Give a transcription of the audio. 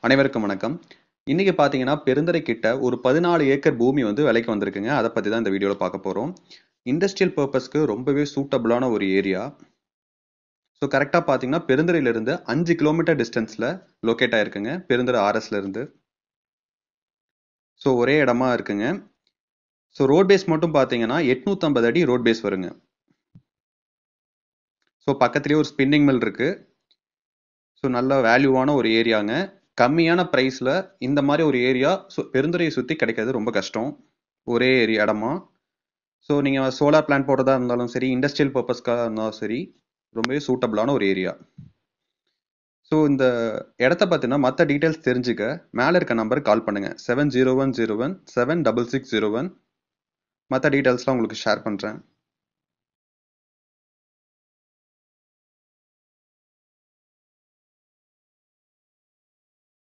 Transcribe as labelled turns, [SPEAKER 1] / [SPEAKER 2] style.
[SPEAKER 1] அனைவருக்கும் வணக்கம். இன்னைக்கு பார்த்தீங்கன்னா பெருந்துறை கிட்ட ஒரு 14 ஏக்கர் பூமி வந்து விலைக்கு வந்திருக்குங்க. அதை பத்தி தான் இந்த வீடியோல பார்க்க போறோம். இண்டஸ்ட்ரியல் பர்பஸ்க்கு ரொம்பவே சூட்டபிளான ஒரு ஏரியா. ஸோ கரெக்டாக பார்த்தீங்கன்னா பெருந்துறையில இருந்து 5 கிலோமீட்டர் டிஸ்டன்ஸ்ல லொக்கேட் ஆயிருக்குங்க. பெருந்துறை ஆர்எஸ்ல இருந்து. ஸோ ஒரே இடமா இருக்குங்க. ஸோ ரோட் பேஸ் மட்டும் பார்த்தீங்கன்னா 850 அடி ரோட் பேஸ் வருங்க. ஸோ பக்கத்துலேயே ஒரு ஸ்பின்னிங் மில் இருக்கு. ஸோ நல்ல வேல்யூவான ஒரு ஏரியாங்க. கம்மியான ப்ரைஸில் இந்த மாதிரி ஒரு ஏரியா பெருந்துறையை சுற்றி கிடைக்கிறது ரொம்ப கஷ்டம். ஒரே ஏரியா இடமா. ஸோ நீங்கள் சோலார் பிளான்ட் போடுறதா இருந்தாலும் சரி, இண்டஸ்ட்ரியல் பர்பஸ்க்காக இருந்தாலும் சரி, ரொம்பவே சூட்டபிளான ஒரு ஏரியா. ஸோ இந்த இடத்த பார்த்தீங்கன்னா மற்ற டீட்டெயில்ஸ் தெரிஞ்சுக்க மேலே இருக்க நம்பருக்கு கால் பண்ணுங்கள். 7010176601. மற்ற டீட்டெயில்ஸ்லாம் உங்களுக்கு ஷேர் பண்ணுறேன்.